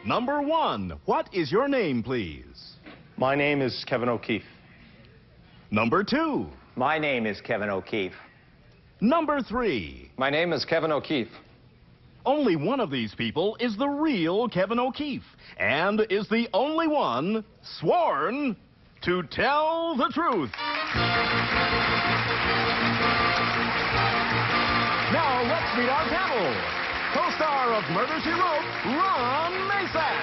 Number 1, what is your name, please? My name is Kevin O'Keefe. Number 2. My name is Kevin O'Keefe. Number 3. My name is Kevin O'Keefe. Only one of these people is the real Kevin O'Keefe and is the only one sworn to tell the truth. Now let's meet our panel. Co-star of Murder, She Wrote, Ron Masak.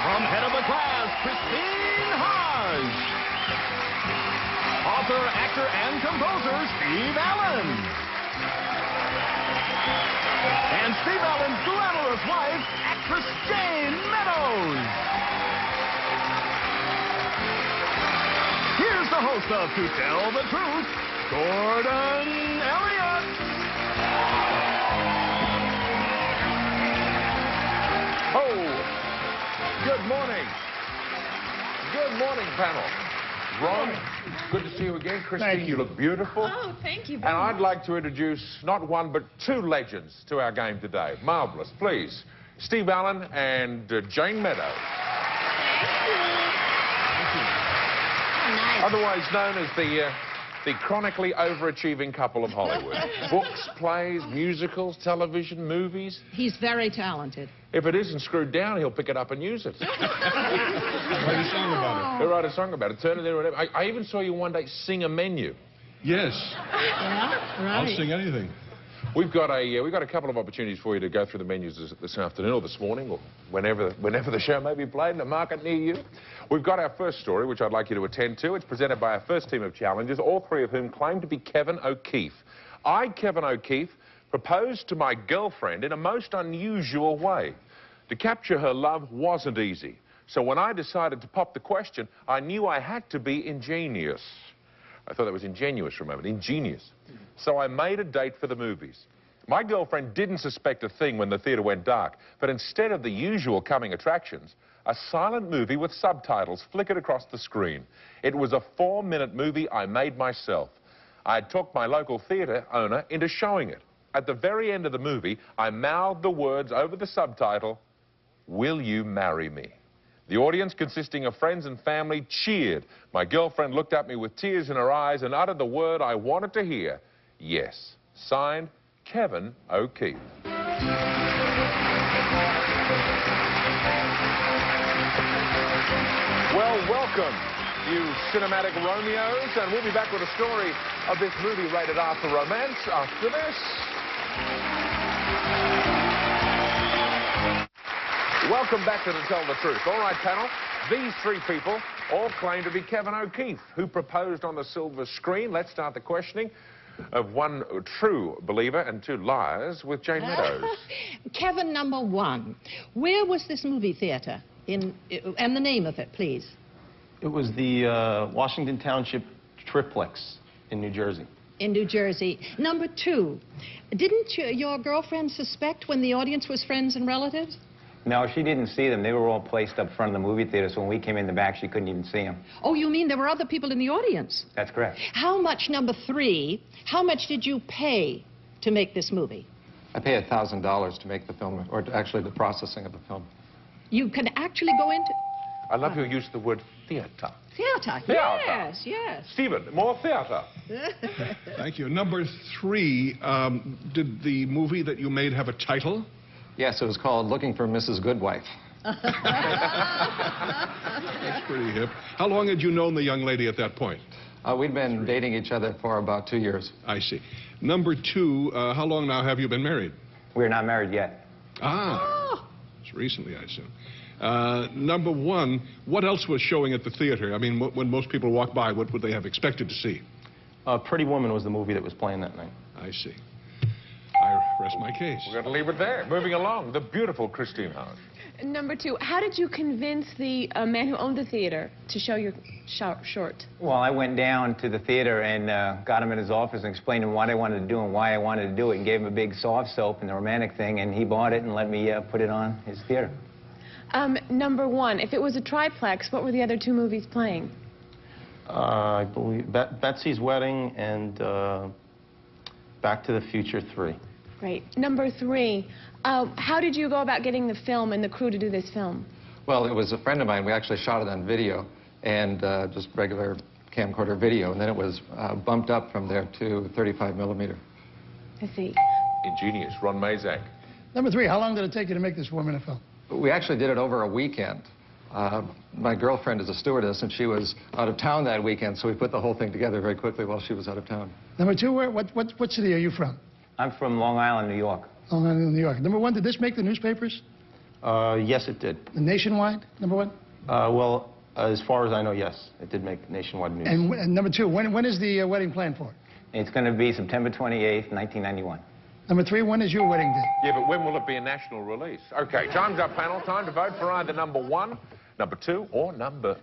From Head of the Class, Christine Hodge. Author, actor, and composer, Steve Allen. And Steve Allen's glamorous wife, actress Jane Meadows. Here's the host of To Tell the Truth, Gordon Elliott. Good morning. Good morning, panel. Ron, good to see you again. Christine, you look beautiful. Oh, thank you. And I'd like to introduce not one, but 2 legends to our game today. Marvelous. Please, Steve Allen and Jane Meadows. Thank you. Oh, nice. Otherwise known as the chronically overachieving couple of Hollywood. Books, plays, musicals, television, movies. He's very talented. If it isn't screwed down, he'll pick it up and use it. Write a song about He'll write a song about it, turn it into whatever. I even saw you one day sing a menu. it. Yes. Yeah, right. I'll sing anything. We've got a couple of opportunities for you to go through the menus this afternoon or this morning or whenever the show may be played in a market near you. We've got our first story, which I'd like you to attend to. It's presented by our first team of challengers, all 3 of whom claim to be Kevin O'Keefe. I, Kevin O'Keefe, proposed to my girlfriend in a most unusual way. To capture her love wasn't easy. So when I decided to pop the question, I knew I had to be ingenious. I thought that was ingenuous for a moment, ingenious. So I made a date for the movies. My girlfriend didn't suspect a thing when the theater went dark, but instead of the usual coming attractions, a silent movie with subtitles flickered across the screen. It was a 4-minute movie I made myself. I had talked my local theater owner into showing it. At the very end of the movie, I mouthed the words over the subtitle, "Will you marry me?" The audience, consisting of friends and family, cheered. My girlfriend looked at me with tears in her eyes and uttered the word I wanted to hear, yes. Signed, Kevin O'Keefe. Well, welcome, you cinematic Romeos, and we'll be back with a story of this movie rated R for romance after this. Welcome back to Tell the Truth. All right, panel, these 3 people all claim to be Kevin O'Keefe, who proposed on the silver screen. Let's start the questioning of 1 true believer and 2 liars with Jane Meadows. Kevin, number 1, where was this movie theater? And the name of it, please. It was the Washington Township Triplex in New Jersey. In New Jersey. Number 2, didn't your girlfriend suspect when the audience was friends and relatives? No, she didn't see them. They were all placed up front of the movie theater, so when we came in the back, she couldn't even see them. Oh, you mean there were other people in the audience? That's correct. How much, number 3, how much did you pay to make this movie? I pay $1,000 to make the film, or actually the processing of the film. You can actually go into... I love your use of the word theater. Theater. Theater. Yes, yes. Stephen, more theater. Thank you. Number 3, did the movie that you made have a title? Yes, it was called Looking for Mrs. Goodwife. That's pretty hip. How long had you known the young lady at that point? We'd been dating each other for about 2 years. I see. Number 2, how long now have you been married? We're not married yet. Ah, it's recently, I assume. Number 1, what else was showing at the theater? I mean, when most people walk by, what would they have expected to see? Pretty Woman was the movie that was playing that night. I see. I rest my case. We're going to leave it there. Moving along, the beautiful Christine Hodge. Number 2, how did you convince the man who owned the theater to show your short? Well, I went down to the theater and got him in his office and explained to him what I wanted to do and why I wanted to do it, and gave him a big soft soap and the romantic thing, and he bought it and let me put it on his theater. Number 1, if it was a triplex, what were the other 2 movies playing? I believe Betsy's Wedding and Back to the Future 3. Great. Number 3, how did you go about getting the film and the crew to do this film? Well, it was a friend of mine. We actually shot it on video and just regular camcorder video, and then it was bumped up from there to 35 millimeter. I see. Ingenious. Ron Mazak. Number 3, how long did it take you to make this 4-minute film? We actually did it over a weekend. My girlfriend is a stewardess, and she was out of town that weekend, so we put the whole thing together very quickly while she was out of town. Number 2, what city are you from? I'm from Long Island, New York. Long Island, New York. Number 1, did this make the newspapers? Yes, it did. Nationwide, number 1? Well, as far as I know, yes. It did make nationwide news. And number 2, when is the wedding planned for? It's going to be September 28th, 1991. Number 3, when is your wedding date? Yeah, but when will it be a national release? Okay, time's up, panel. Time to vote for either number 1, number 2, or number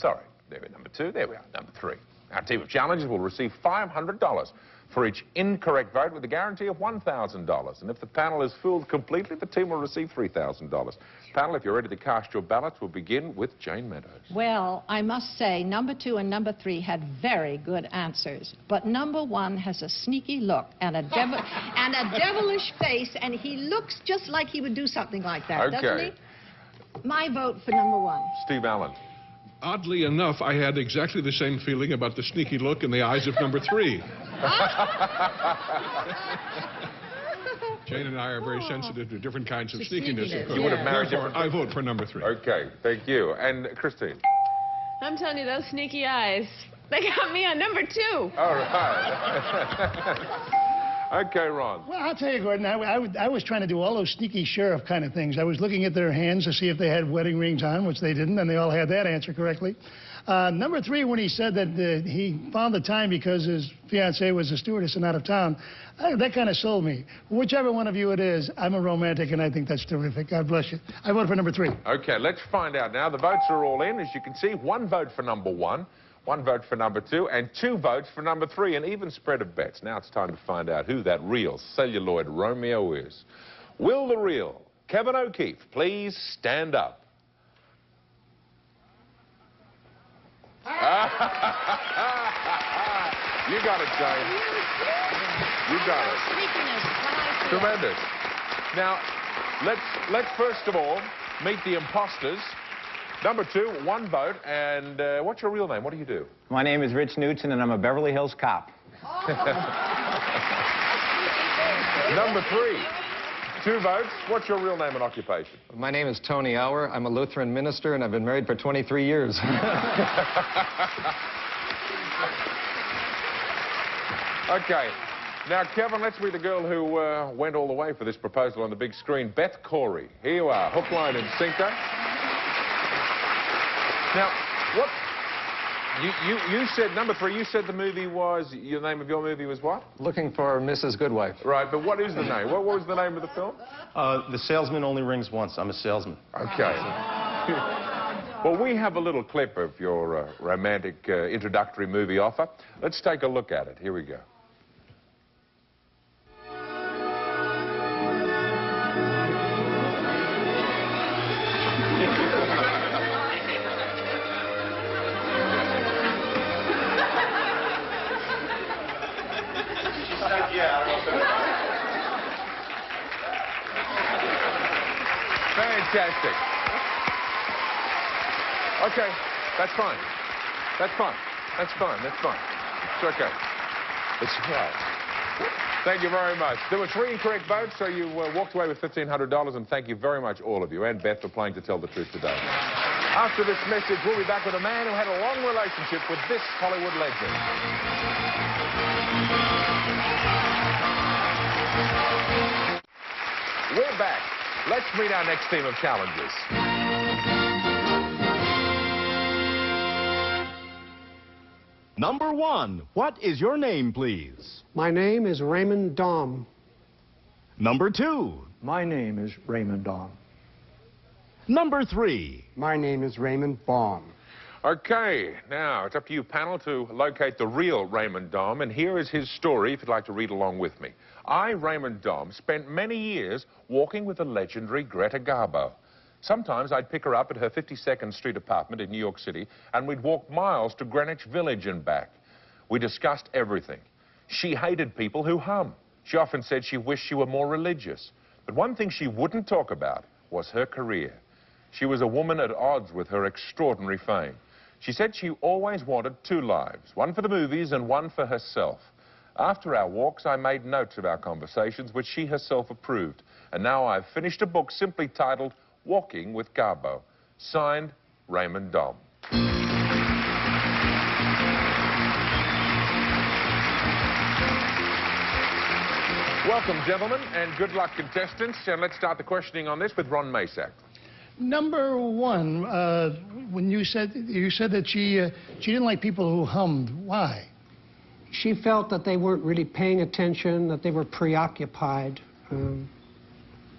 2. There we are, number 3. Our team of challengers will receive $500 for each incorrect vote with a guarantee of $1,000. And if the panel is fooled completely, the team will receive $3,000. Panel, if you're ready to cast your ballots, we'll begin with Jane Meadows. Well, I must say, number 2 and number 3 had very good answers. But number 1 has a sneaky look and a devilish face, and he looks just like he would do something like that, doesn't he? My vote for number 1. Steve Allen. Oddly enough, I had exactly the same feeling about the sneaky look in the eyes of number 3. Jane and I are very sensitive to different kinds of sneakiness. You would have married different. I vote for number 3. Okay, thank you. And Christine? I'm telling you, those sneaky eyes, they got me on number 2. All right. Okay, Ron. Well, I'll tell you, Gordon, I was trying to do all those sneaky sheriff kind of things. I was looking at their hands to see if they had wedding rings on, which they didn't, and they all had that answer correctly. Number 3, when he said that he found the time because his fiancée was a stewardess and out of town, that kind of sold me. Whichever one of you it is, I'm a romantic, and I think that's terrific. God bless you. I vote for number 3. Okay, let's find out now. The votes are all in. As you can see, 1 vote for number 1, 1 vote for number 2, and 2 votes for number 3, an even spread of bets. Now it's time to find out who that real celluloid Romeo is. Will the real Kevin O'Keefe please stand up? You got it, Jane. You got it. Tremendous. Now, let's first of all meet the imposters. Number 2, 1 vote, and what's your real name? What do you do? My name is Rich Knudsen, and I'm a Beverly Hills cop. Number 3, 2 votes. What's your real name and occupation? My name is Tony Auer. I'm a Lutheran minister, and I've been married for 23 years. Okay. Now, Kevin, let's meet the girl who went all the way for this proposal on the big screen, Beth Corey. Here you are, hook, line, and sinker. Now, what... You said, number 3, you said the movie was... The name of your movie was what? Looking for Mrs. Goodwife. Right, but what is the name? What was the name of the film? The Salesman Only Rings Once. I'm a salesman. Okay. Well, we have a little clip of your romantic introductory movie offer. Let's take a look at it. Here we go. Fantastic. Okay, that's fine. That's fine. That's fine. That's fine. It's okay. It's right. Thank you very much. There were 3 incorrect votes, so you walked away with $1,500, and thank you very much, all of you, and Beth, for playing To Tell the Truth today. After this message, we'll be back with a man who had a long relationship with this Hollywood legend. We're back. Let's meet our next team of challengers. Number 1, what is your name, please? My name is Raymond Dahm. Number 2. My name is Raymond Dahm. Number 3. My name is Raymond Baum. Okay, now it's up to you, panel, to locate the real Raymond Dahm, and here is his story, if you'd like to read along with me. I, Raymond Dahm, spent many years walking with the legendary Greta Garbo. Sometimes I'd pick her up at her 52nd Street apartment in New York City, and we'd walk miles to Greenwich Village and back. We discussed everything. She hated people who hum. She often said she wished she were more religious. But one thing she wouldn't talk about was her career. She was a woman at odds with her extraordinary fame. She said she always wanted two lives, one for the movies and one for herself. After our walks, I made notes of our conversations, which she herself approved. And now I've finished a book simply titled Walking with Garbo. Signed, Raymond Dom. Welcome, gentlemen, and good luck, contestants. And let's start the questioning on this with Ron Masak. Number one, when you said that she didn't like people who hummed. Why? She felt that they weren't really paying attention, that they were preoccupied,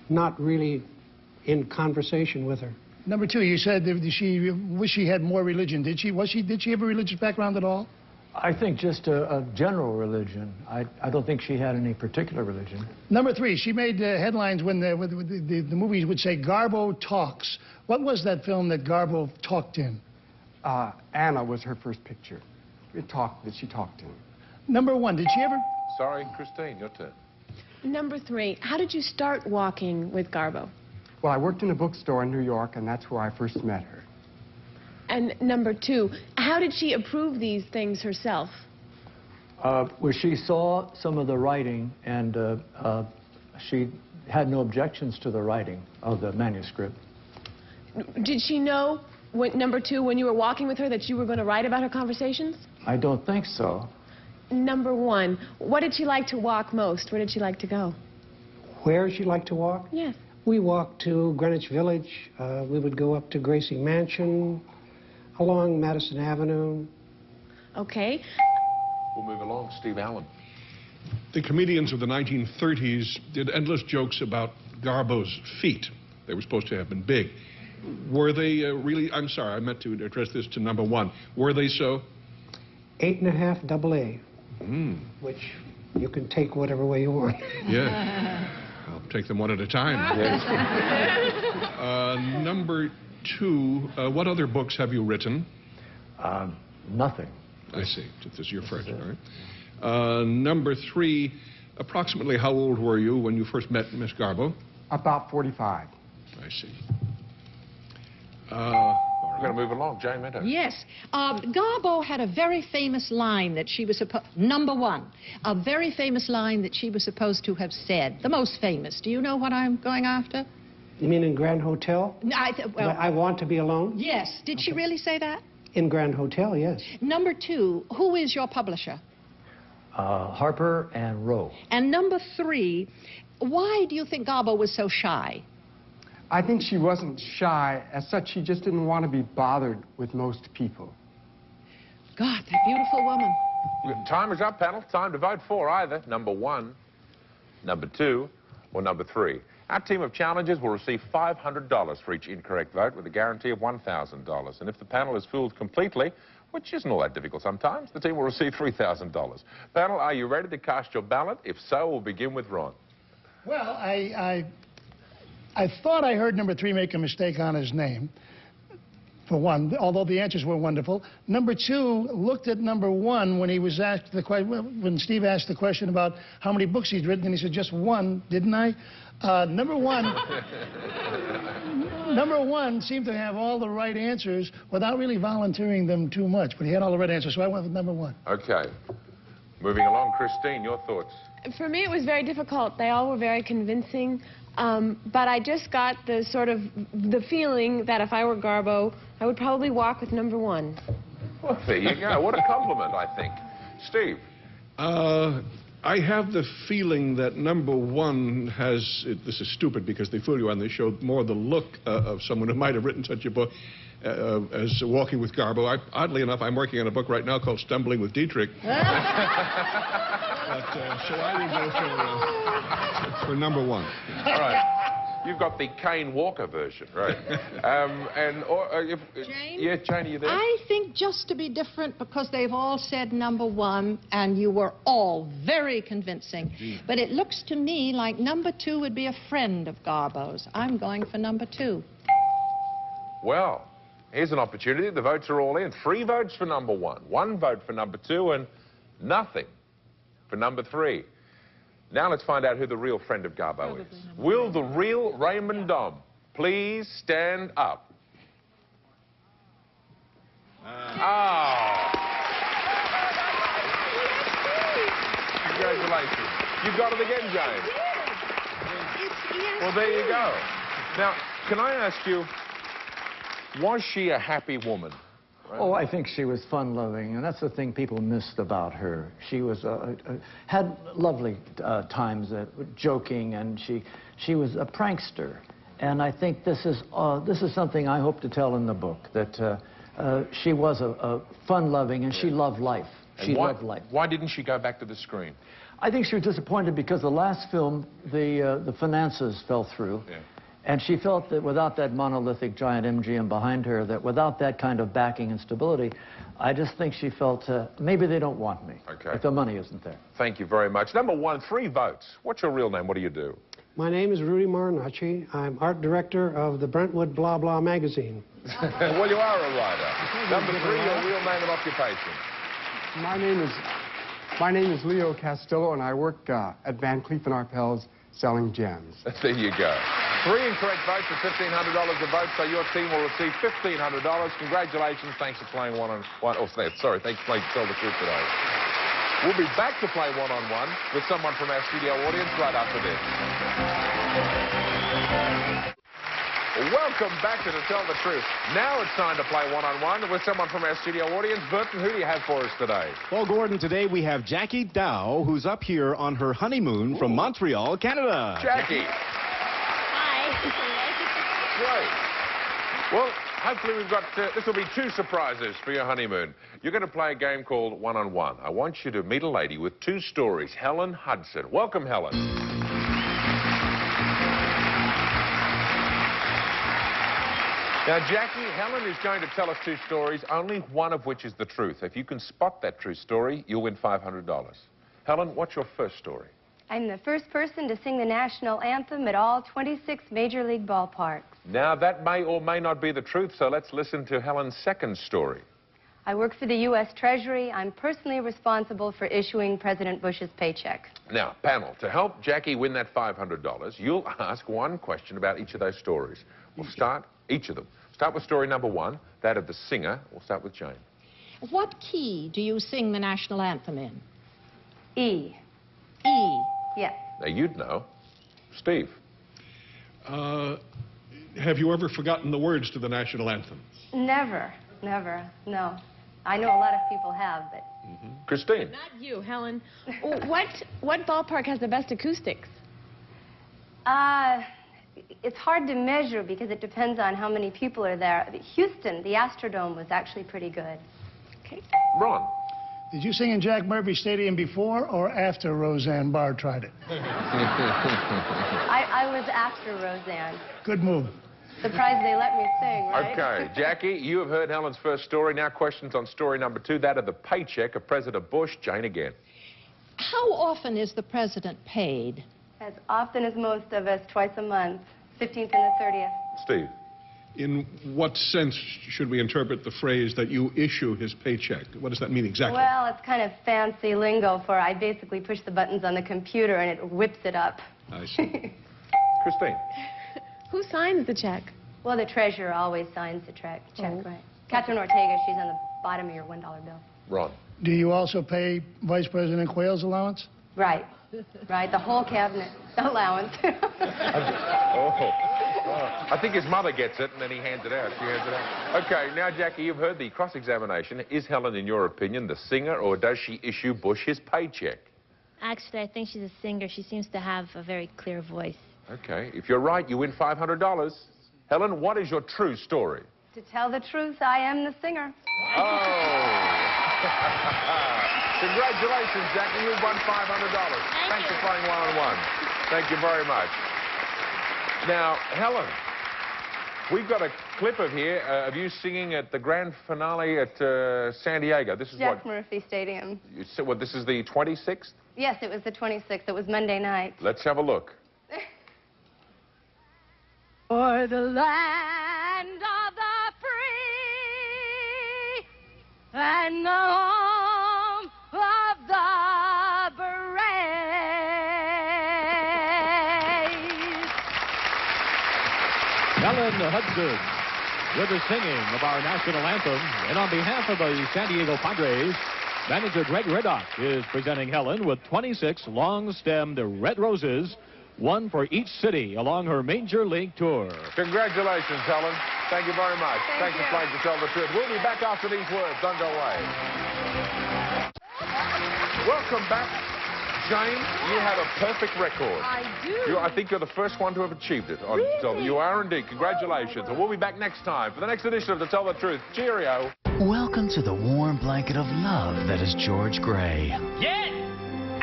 not really in conversation with her. Number two, you said that she wished she had more religion. Did she have a religious background at all? I think just a general religion. I don't think she had any particular religion. Number three, she made headlines when the movies would say Garbo talks. What was that film that Garbo talked in? Anna was her first picture. She talked in. Number one, did she ever... Sorry, Christine, your turn. Number three, how did you start walking with Garbo? Well, I worked in a bookstore in New York, and that's where I first met her. And number two, how did she approve these things herself? Well, she saw some of the writing, and she had no objections to the writing of the manuscript. Did she know, number two, when you were walking with her, that you were going to write about her conversations? I don't think so. Number one, what did she like to walk most? Where did she like to go? Where she liked to walk? Yes. We walked to Greenwich Village. We would go up to Gracie Mansion, along Madison Avenue. Okay. We'll move along. Steve Allen. The comedians of the 1930s did endless jokes about Garbo's feet. They were supposed to have been big. Were they really... I'm sorry, I meant to address this to number one. Were they so? 8.5 AA. Which you can take whatever way you want. Yeah. I'll take them one at a time. Number two, what other books have you written? Nothing. I see. This is your first, all right. Number three, approximately how old were you when you first met Miss Garbo? About 45. I see. We're going to move along. Jane Meadows. Yes. Garbo had a very famous line that she was supposed... Number one, a very famous line that she was supposed to have said. The most famous. Do you know what I'm going after? You mean in Grand Hotel? Well, I want to be alone? Yes. Did she really say that? In Grand Hotel, yes. Number two, who is your publisher? Harper and Row. And number three, why do you think Garbo was so shy? I think she wasn't shy. As such, she just didn't want to be bothered with most people. God, that beautiful woman. Time is up, panel. Time to vote for either number one, number two, or number three. Our team of challengers will receive $500 for each incorrect vote with a guarantee of $1,000. And if the panel is fooled completely, which isn't all that difficult sometimes, the team will receive $3,000. Panel, are you ready to cast your ballot? If so, we'll begin with Ron. Well, I thought I heard number three make a mistake on his name, for one, although the answers were wonderful. Number two looked at number one when he was asked the question, when Steve asked the question about how many books he'd written, and he said, just one, didn't I? Number one seemed to have all the right answers without really volunteering them too much, but he had all the right answers, so I went with number one. Okay. Moving along, Christine, your thoughts? For me, it was very difficult. They all were very convincing. But I just got the the feeling that if I were Garbo, I would probably walk with number one. Well, there you go. What a compliment, I think. Steve? I have the feeling that number one has, this is stupid because they fool you on this show, more the look of someone who might have written such a book as Walking with Garbo. Oddly enough, I'm working on a book right now called Stumbling with Dietrich. So I will go for number one. All right. You've got the Kane Walker version, right? Jane? Yeah, Jane, are you there? I think just to be different, because they've all said number one, and you were all very convincing. But it looks to me like number two would be a friend of Garbo's. I'm going for number two. Well, here's an opportunity. The votes are all in. 3 votes for number one, 1 vote for number two, and nothing for number three. Now let's find out who the real friend of Garbo is. Will the real Raymond Dom please stand up? Congratulations. You got it again, Jane. Well, there you go. Now, can I ask you, was she a happy woman? Oh, I think she was fun-loving, and that's the thing people missed about her. She was had lovely times joking, and she was a prankster. And I think this is something I hope to tell in the book, that she was a fun-loving, and she loved life. She loved life. Why didn't she go back to the screen? I think she was disappointed because the last film, the finances fell through. Yeah. And she felt that without that monolithic giant MGM behind her, that without that kind of backing and stability, I just think she felt maybe they don't want me. Okay. If the money isn't there. Thank you very much. Number one, 3 votes. What's your real name? What do you do? My name is Rudy Marinacci. I'm art director of the Brentwood Blah Blah magazine. Well, you are a writer. Number 3, your real name and occupation. My name is Leo Castillo, and I work at Van Cleef & Arpels selling gems. There you go. 3 incorrect votes for $1,500 a vote, so your team will receive $1,500. Congratulations. Thanks for playing one-on-one. Oh, sorry, thanks for playing Tell the Truth today. We'll be back to play one-on-one with someone from our studio audience right after this. Welcome back to Tell the Truth. Now it's time to play one-on-one with someone from our studio audience. Burton, who do you have for us today? Well, Gordon, today we have Jackie Dow, who's up here on her honeymoon from Montreal, Canada. Jackie. Great. Well, hopefully we've got, this will be 2 surprises for your honeymoon. You're going to play a game called One-on-One. I want you to meet a lady with 2 stories, Helen Hudson. Welcome, Helen. Now, Jackie, Helen is going to tell us 2 stories, only one of which is the truth. If you can spot that true story, you'll win $500. Helen, what's your first story? I'm the first person to sing the national anthem at all 26 Major League ballparks. Now, that may or may not be the truth, so let's listen to Helen's second story. I work for the U.S. Treasury. I'm personally responsible for issuing President Bush's paycheck. Now, panel, to help Jackie win that $500, you'll ask one question about each of those stories. We'll start each of them. Start with story number 1, that of the singer. We'll start with Jane. What key do you sing the national anthem in? E. E. Yes. Now, you'd know. Steve. Have you ever forgotten the words to the national anthem? Never. Never. No. I know a lot of people have, but... Christine. Not you, Helen. What ballpark has the best acoustics? It's hard to measure because it depends on how many people are there. Houston, the Astrodome, was actually pretty good. Okay. Ron. Did you sing in Jack Murphy Stadium before or after Roseanne Barr tried it? I was after Roseanne. Good move. Surprised they let me sing, right? Okay, Jackie, you have heard Helen's first story. Now questions on story number 2, that of the paycheck of President Bush. Jane again. How often is the president paid? As often as most of us, twice a month, 15th and the 30th. Steve. In what sense should we interpret the phrase that you issue his paycheck? What does that mean exactly? Well, it's kind of fancy lingo for I basically push the buttons on the computer and it whips it up. I see. Christine. Who signs the check? Well, the treasurer always signs the check, right? Catherine Ortega, she's on the bottom of your $1 bill. Ron. Do you also pay Vice President Quayle's allowance? Right. Right, the whole cabinet allowance. I think his mother gets it, and then he hands it out. She hands it out. Okay, now, Jackie, you've heard the cross-examination. Is Helen, in your opinion, the singer, or does she issue Bush his paycheck? Actually, I think she's a singer. She seems to have a very clear voice. Okay, if you're right, you win $500. Helen, what is your true story? To tell the truth, I am the singer. Oh! Congratulations, Jackie. You've won $500. Thanks for playing one-on-one. Thank you very much. Now, Helen, we've got a clip of you singing at the grand finale at San Diego. This is Jack Murphy Stadium. This is the 26th? Yes, it was the 26th. It was Monday night. Let's have a look. For the land of the free and the home of the brave, Helen Hudson with the singing of our national anthem. And on behalf of the San Diego Padres, manager Greg Reddock is presenting Helen with 26 long-stemmed red roses, one for each city along her Major League tour. Congratulations, Helen. Thank you very much. Thanks for playing To Tell the Truth. We'll be back after these words. Don't go away. Welcome back. Jane, you have a perfect record. I do. I think you're the first one to have achieved it. Really? You are indeed. Congratulations. And we'll be back next time for the next edition of To Tell the Truth. Cheerio. Welcome to the warm blanket of love that is George Gray. Get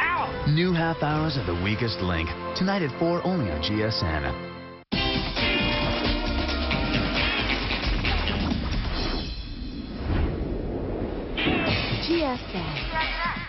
out! New half hours of The Weakest Link. Tonight at 4 only on GSN. GSN.